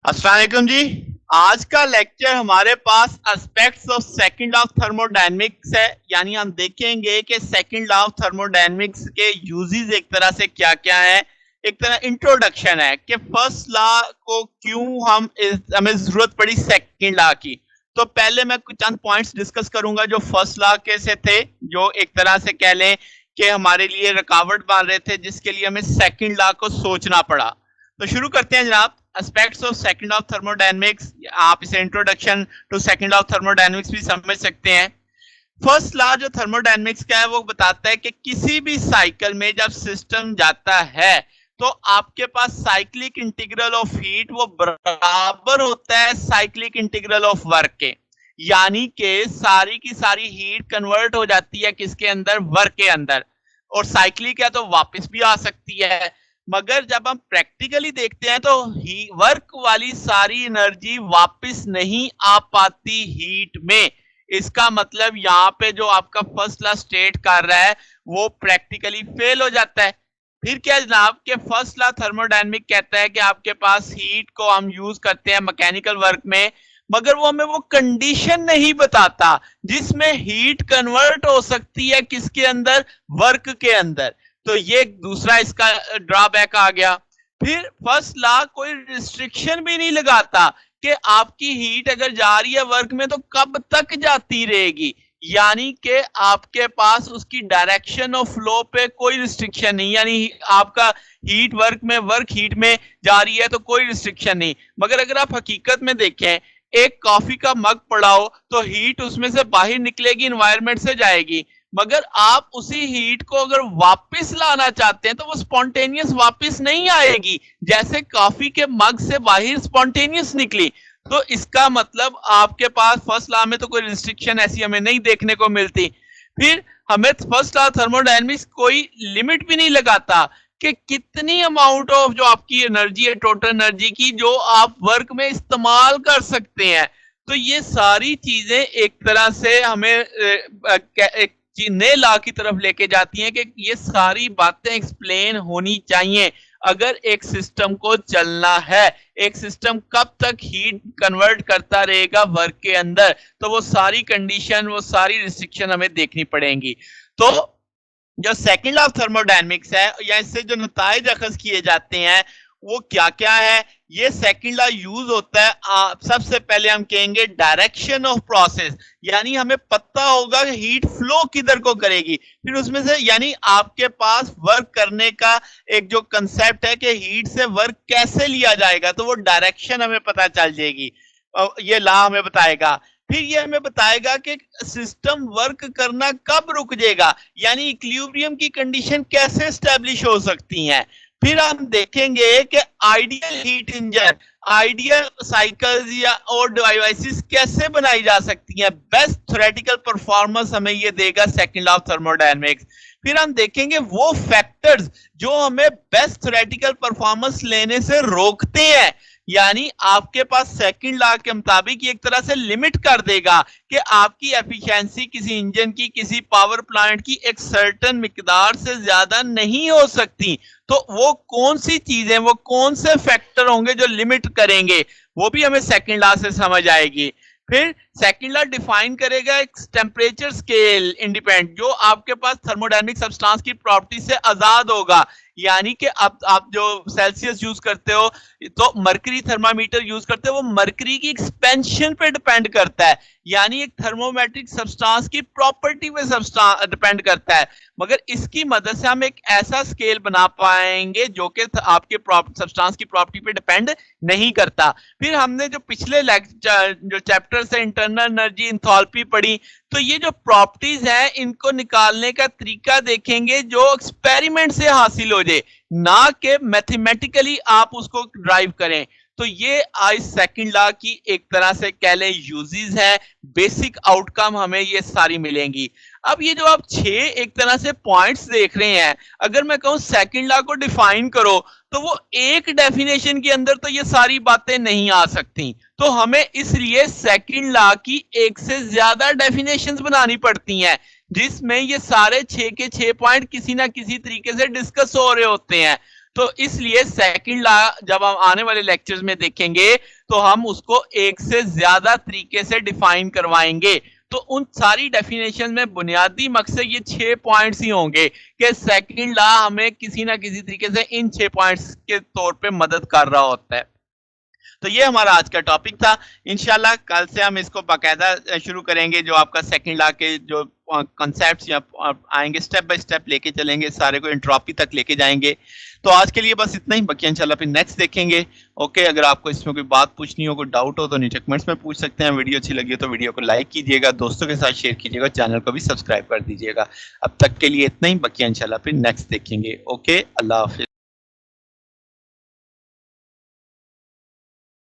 अस्सलाम वालेकुम जी। आज का लेक्चर हमारे पास aspects of second law of thermodynamics है। यानी हम देखेंगे कि सेकंड लॉ ऑफ थर्मोडायनेमिक्स के यूजेस एक तरह से क्या-क्या है। एक तरह इंट्रोडक्शन है कि फर्स्ट लॉ को क्यों हमें जरूरत पड़ी सेकंड लॉ की। तो पहले मैं कुछ चंद पॉइंट्स डिस्कस करूंगा जो फर्स्ट लॉ के से थे, जो एक तरह से कह लें कि हमारे लिए रुकावट बन रहे थे, जिसके लिए हमें सेकंड लॉ को सोचना पड़ा। तो शुरू करते हैं जनाब। Aspects of second law of thermodynamics, आप इसे introduction to second law of thermodynamics भी समझ सकते हैं। फर्स्ट लॉ जो थर्मोडायनेमिक्स का है वो बताता है कि किसी भी साइकिल में जब सिस्टम जाता है तो आपके पास साइक्लिक इंटीग्रल ऑफ हीट वो बराबर होता है साइक्लिक इंटीग्रल ऑफ वर्क के। यानी कि सारी की सारी हीट कन्वर्ट हो जाती है किसके अंदर? वर्क के अंदर। और साइक्लिक है तो वापस भी आ सकती है, मगर जब हम प्रैक्टिकली देखते हैं तो वर्क वाली सारी एनर्जी वापस नहीं आ पाती हीट में। इसका मतलब यहाँ पे जो आपका फर्स्ट लॉ स्टेट कर रहा है वो प्रैक्टिकली फेल हो जाता है। फिर क्या जनाब के फर्स्ट लॉ थर्मोडायनेमिक कहता है कि आपके पास हीट को हम यूज करते हैं मैकेनिकल वर्क में, मगर वो हमें वो कंडीशन नहीं बताता जिसमें हीट कन्वर्ट हो सकती है किसके अंदर? वर्क के अंदर। तो ये दूसरा इसका ड्रॉबैक आ गया। फिर फर्स्ट लॉ कोई रिस्ट्रिक्शन भी नहीं लगाता कि आपकी हीट अगर जा रही है वर्क में तो कब तक जाती रहेगी। यानी कि आपके पास उसकी डायरेक्शन ऑफ फ्लो पे कोई रिस्ट्रिक्शन नहीं, यानी आपका हीट वर्क हीट में जा रही है तो कोई रिस्ट्रिक्शन नहीं। मगर अगर आप हकीकत में देखें, एक कॉफी का मग पड़ाओ तो हीट उसमें से बाहर निकलेगी, एनवायरनमेंट से जाएगी, मगर आप उसी हीट को अगर वापस लाना चाहते हैं तो वो स्पॉन्टेनियस वापस नहीं आएगी, जैसे कॉफी के मग से बाहर स्पॉन्टेनियस निकली। तो इसका मतलब आपके पास फर्स्ट लॉ में तो कोई रिस्ट्रिक्शन ऐसी हमें नहीं देखने को मिलती। फिर हमें फर्स्ट लॉ थर्मोडायनेमिक्स कोई लिमिट भी नहीं लगाता कि कितनी अमाउंट ऑफ जो आपकी एनर्जी है, टोटल एनर्जी की, जो आप वर्क में इस्तेमाल कर सकते हैं। तो ये सारी चीजें एक तरह से हमें एक नए लॉ की तरफ लेके जाती हैं कि ये सारी बातें एक्सप्लेन होनी चाहिए अगर एक सिस्टम को चलना है। एक सिस्टम कब तक हीट कन्वर्ट करता रहेगा वर्क के अंदर, तो वो सारी कंडीशन, वो सारी रिस्ट्रिक्शन हमें देखनी पड़ेंगी। तो जो सेकंड लॉ ऑफ थर्मोडायनेमिक्स है या इससे जो नताइज अखज किए जाते हैं वो क्या क्या है। ये सेकंड लॉ यूज होता है, सबसे पहले हम कहेंगे डायरेक्शन ऑफ प्रोसेस, यानी हमें पता होगा कि हीट फ्लो किधर को करेगी। फिर उसमें से यानी आपके पास वर्क करने का एक जो कंसेप्ट है कि हीट से वर्क कैसे लिया जाएगा, तो वो डायरेक्शन हमें पता चल जाएगी, ये लॉ हमें बताएगा। फिर ये हमें बताएगा कि सिस्टम वर्क करना कब रुक जाएगा, यानी इक्विलिब्रियम की कंडीशन कैसे एस्टेब्लिश हो सकती हैं। फिर हम देखेंगे कि ideal heat engine, ideal cycles या और डिवाइसेस कैसे बनाई जा सकती हैं। बेस्ट थ्योरेटिकल परफॉर्मेंस हमें ये देगा सेकंड लॉ ऑफ थर्मोडायनेमिक्स। फिर हम देखेंगे वो फैक्टर्स जो हमें बेस्ट थ्योरेटिकल परफॉर्मेंस लेने से रोकते हैं, यानी आपके पास सेकंड लॉ के मुताबिक एक तरह से लिमिट कर देगा कि आपकी एफिशिएंसी किसी इंजन की, किसी पावर प्लांट की एक सर्टेन मिकदार से ज्यादा नहीं हो सकती। तो वो कौन सी चीजें, वो कौन से फैक्टर होंगे जो लिमिट करेंगे, वो भी हमें सेकंड लॉ से समझ आएगी। फिर सेकंड लॉ डिफाइन करेगा एक टेम्परेचर स्केल इंडिपेंडेंट, जो आपके पास थर्मोडायनेमिक सब्सटेंस की प्रॉपर्टी से आजाद होगा। यानी कि आप जो सेल्सियस यूज करते हो तो मरकरी थर्मामीटर यूज करते हो, वो मरकरी की एक्सपेंशन पे डिपेंड करता है, यानी एक थर्मोमेट्रिक सब्सटेंस की प्रॉपर्टी पे डिपेंड करता है। मगर इसकी मदद से हम एक ऐसा स्केल बना पाएंगे जो कि आपके सब्सटेंस की प्रॉपर्टी पे डिपेंड नहीं करता। फिर हमने जो पिछले जो चैप्टर से इंटरनल एनर्जी, इंथैल्पी पढ़ी, तो ये जो प्रॉपर्टीज हैं इनको निकालने का तरीका देखेंगे जो एक्सपेरिमेंट से हासिल हो जाए, ना कि मैथमेटिकली आप उसको ड्राइव करें। तो ये आज सेकंड लॉ की एक तरह से कह लें यूजेस है, बेसिक आउटकम हमें ये सारी मिलेंगी। अब ये जो आप 6 एक तरह से पॉइंट्स देख रहे हैं, अगर मैं कहूं सेकंड लॉ को डिफाइन करो तो वो एक डेफिनेशन के अंदर तो ये सारी बातें नहीं आ सकती। तो हमें इसलिए सेकंड लॉ की एक से ज्यादा डेफिनेशंस बनानी पड़ती हैं, जिसमें ये सारे 6 के 6 पॉइंट किसी ना किसी तरीके से डिस्कस हो रहे होते हैं। तो इसलिए सेकंड लॉ जब हम आने वाले लेक्चर्स में देखेंगे तो हम उसको एक से ज्यादा तरीके से डिफाइन करवाएंगे। तो उन सारी डेफिनेशन में बुनियादी मकसद ये 6 पॉइंट्स ही होंगे कि सेकंड लॉ हमें किसी ना किसी तरीके से इन 6 पॉइंट्स के तौर पे मदद कर रहा होता है। तो ये हमारा आज का टॉपिक था। इंशाल्लाह कल से हम इसको बाकायदा शुरू करेंगे, जो आपका सेकंड लॉ के जो कॉन्सेप्ट्स या आएंगे स्टेप बाय स्टेप लेके चलेंगे, सारे को एंट्रोपी तक लेके जाएंगे। तो आज के लिए बस इतना ही, बाकी इंशाल्लाह फिर नेक्स्ट देखेंगे। ओके, अगर आपको इसमें कोई बात पूछनी हो, कोई डाउट हो तो नीचे कमेंट्स में पूछ सकते हैं। वीडियो अच्छी लगी हो तो वीडियो को लाइक कीजिएगा, दोस्तों के साथ शेयर कीजिएगा, चैनल को भी सब्सक्राइब कर दीजिएगा। अब तक के लिए इतना ही, बाकी इंशाल्लाह फिर नेक्स्ट देखेंगे। ओके, अल्लाह हाफिज।